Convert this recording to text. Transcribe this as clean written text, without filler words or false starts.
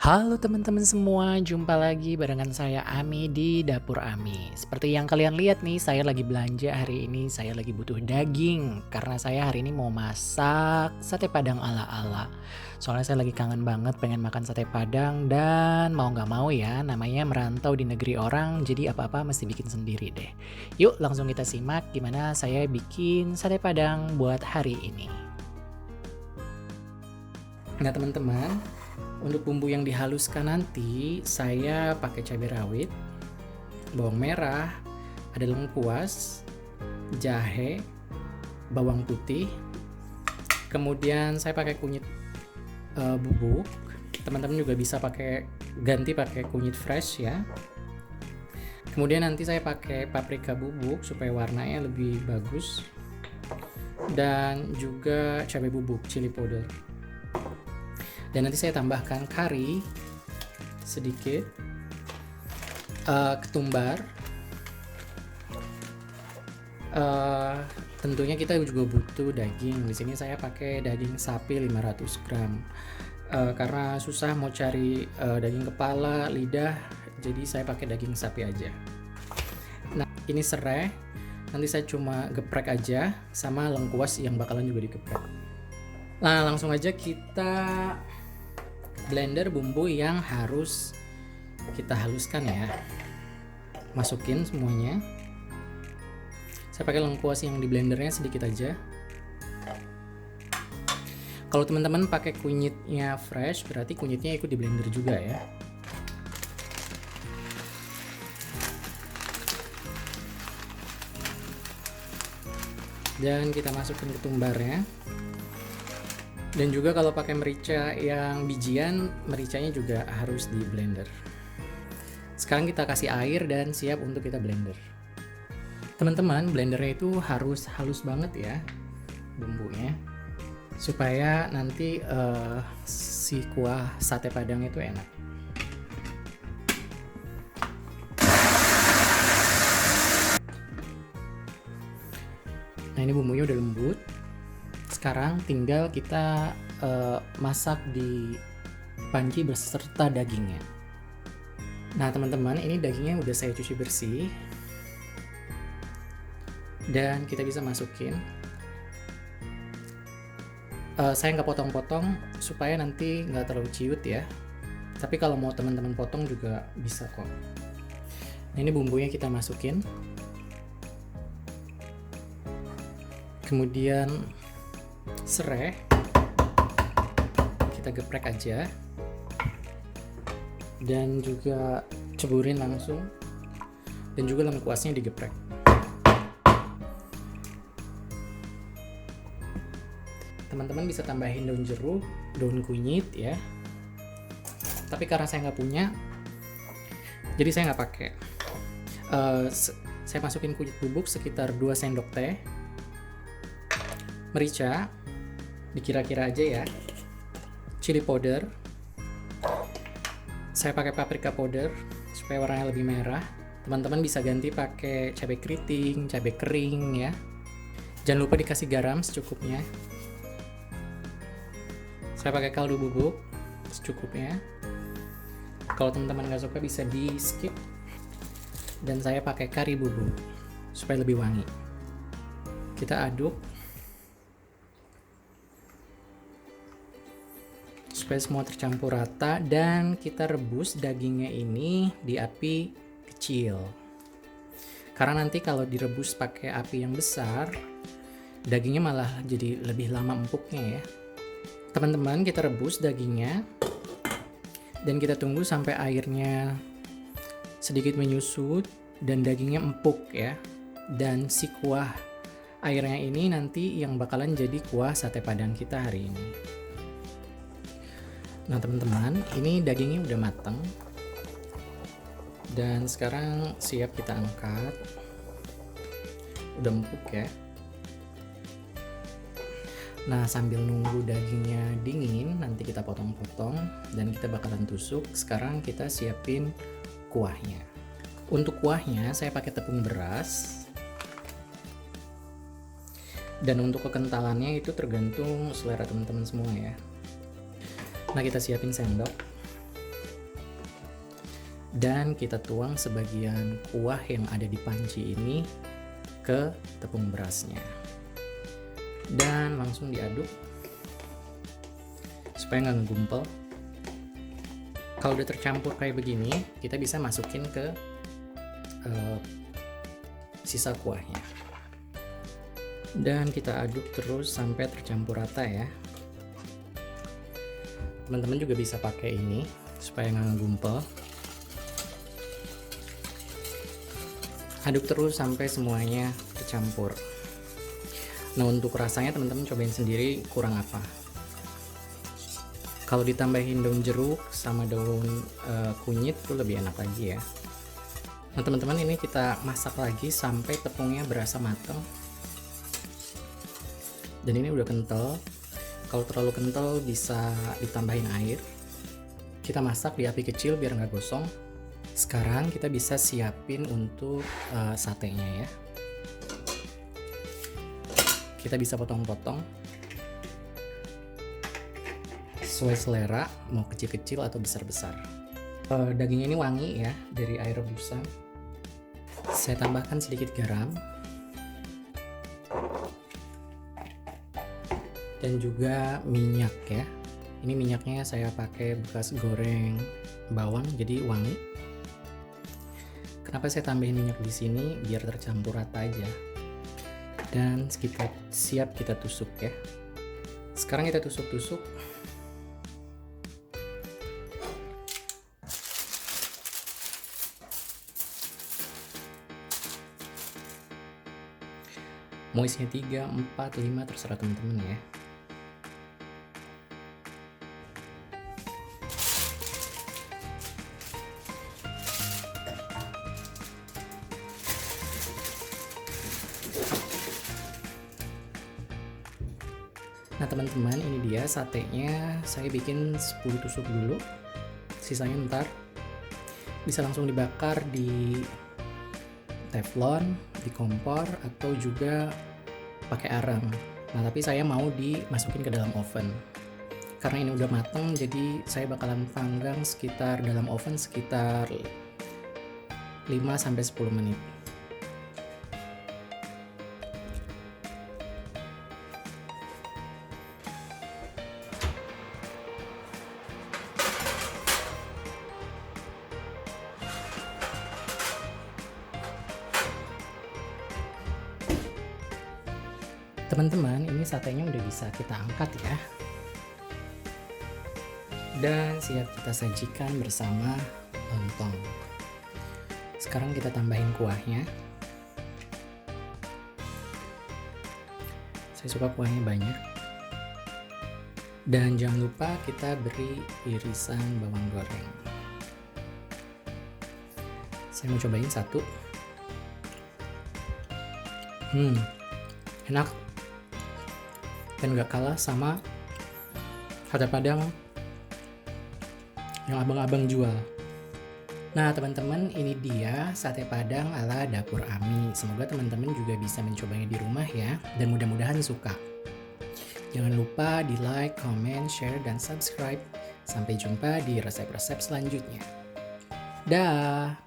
Halo teman-teman semua, jumpa lagi barengan saya Ami di Dapur Ami. Seperti yang kalian lihat nih, saya lagi belanja hari ini, saya lagi butuh daging. Karena saya hari ini mau masak sate padang ala-ala. Soalnya saya lagi kangen banget pengen makan sate padang dan mau nggak mau ya, namanya merantau di negeri orang, jadi apa-apa mesti bikin sendiri deh. Yuk langsung kita simak gimana saya bikin sate padang buat hari ini. Nah teman-teman, untuk bumbu yang dihaluskan nanti saya pakai cabai rawit, bawang merah, ada lengkuas, jahe, bawang putih, kemudian saya pakai kunyit bubuk. Teman-teman juga bisa ganti pakai kunyit fresh ya. Kemudian nanti saya pakai paprika bubuk supaya warnanya lebih bagus, dan juga cabai bubuk, chili powder. Dan nanti saya tambahkan kari sedikit, ketumbar. Tentunya kita juga butuh daging. Di sini saya pakai daging sapi 500 gram. Karena susah mau cari daging kepala, lidah, jadi saya pakai daging sapi aja. Nah, ini serai. Nanti saya cuma geprek aja sama lengkuas yang bakalan juga digeprek. Nah, langsung aja kita blender bumbu yang harus kita haluskan ya. Masukin semuanya. Saya pakai lengkuas yang di blendernya sedikit aja. Kalau teman-teman pakai kunyitnya fresh, berarti kunyitnya ikut di blender juga ya. Dan kita masukin ketumbarnya. Dan juga kalau pakai merica yang bijian, mericanya juga harus di blender. Sekarang kita kasih air dan siap untuk kita blender. Teman-teman, blendernya itu harus halus banget ya bumbunya, supaya nanti si kuah sate padang itu enak. Nah, ini bumbunya udah lembut. Sekarang tinggal kita masak di panci beserta dagingnya. Nah teman-teman, ini dagingnya udah saya cuci bersih dan kita bisa masukin. Saya nggak potong-potong supaya nanti nggak terlalu ciut ya, tapi kalau mau teman-teman potong juga bisa kok. Nah, ini bumbunya kita masukin, kemudian serai kita geprek aja dan juga ceburin langsung, dan juga lengkuasnya digeprek. Teman-teman bisa tambahin daun jeruk, daun kunyit ya, tapi karena saya nggak punya jadi saya nggak pakai. Saya masukin kunyit bubuk sekitar 2 sendok teh, merica dikira-kira aja ya, chili powder, saya pakai paprika powder supaya warnanya lebih merah. Teman-teman bisa ganti pakai cabai keriting, cabai kering ya. Jangan lupa dikasih garam secukupnya. Saya pakai kaldu bubuk secukupnya. Kalau teman-teman nggak suka bisa di skip. Dan saya pakai kari bubuk supaya lebih wangi. Kita aduk supaya semua tercampur rata, dan kita rebus dagingnya ini di api kecil. Karena nanti kalau direbus pakai api yang besar, dagingnya malah jadi lebih lama empuknya ya. Teman-teman, kita rebus dagingnya dan kita tunggu sampai airnya sedikit menyusut dan dagingnya empuk ya. Dan si kuah airnya ini nanti yang bakalan jadi kuah sate padang kita hari ini. Nah teman-teman, ini dagingnya udah mateng dan sekarang siap kita angkat. Udah empuk ya. Nah, sambil nunggu dagingnya dingin, nanti kita potong-potong dan kita bakalan tusuk. Sekarang kita siapin kuahnya. Untuk kuahnya saya pakai tepung beras. Dan untuk kekentalannya itu tergantung selera teman-teman semua ya. Nah, kita siapin sendok. Dan kita tuang sebagian kuah yang ada di panci ini ke tepung berasnya. Dan langsung diaduk supaya nggak ngegumpel. Kalau udah tercampur kayak begini, kita bisa masukin ke sisa kuahnya. Dan kita aduk terus sampai tercampur rata ya. Teman-teman juga bisa pakai ini supaya nggak ngegumpel. Aduk terus sampai semuanya tercampur. Nah, untuk rasanya teman-teman cobain sendiri kurang apa. Kalau ditambahin daun jeruk sama daun kunyit itu lebih enak lagi ya. Nah teman-teman, ini kita masak lagi sampai tepungnya berasa matang. Dan ini udah kental. Kalau terlalu kental bisa ditambahin air. Kita masak di api kecil biar nggak gosong. Sekarang kita bisa siapin untuk satenya ya. Kita bisa potong-potong sesuai selera, mau kecil-kecil atau besar-besar. Dagingnya ini wangi ya dari air rebusan. Saya tambahkan sedikit garam dan juga minyak ya. Ini minyaknya saya pakai bekas goreng bawang jadi wangi. Kenapa saya tambahin minyak di sini? Biar tercampur rata aja. Dan siap kita tusuk ya. Sekarang kita tusuk-tusuk. Mau isinya 3, 4, 5 terserah teman-teman ya. Nah teman-teman, ini dia satenya. Saya bikin 10 tusuk dulu, sisanya ntar. Bisa langsung dibakar di teflon, di kompor, atau juga pakai arang. Nah tapi saya mau dimasukin ke dalam oven. Karena ini udah mateng, jadi saya bakalan panggang dalam oven sekitar 5-10 menit. Teman-teman, ini satenya udah bisa kita angkat ya. Dan siap kita sajikan bersama lontong. Sekarang kita tambahin kuahnya. Saya suka kuahnya banyak. Dan jangan lupa kita beri irisan bawang goreng. Saya mau cobain satu. Enak. Dan gak kalah sama sate Padang yang abang-abang jual. Nah teman-teman, ini dia sate Padang ala Dapur Ami. Semoga teman-teman juga bisa mencobanya di rumah ya, dan mudah-mudahan suka. Jangan lupa di like, comment, share, dan subscribe. Sampai jumpa di resep-resep selanjutnya. Dah.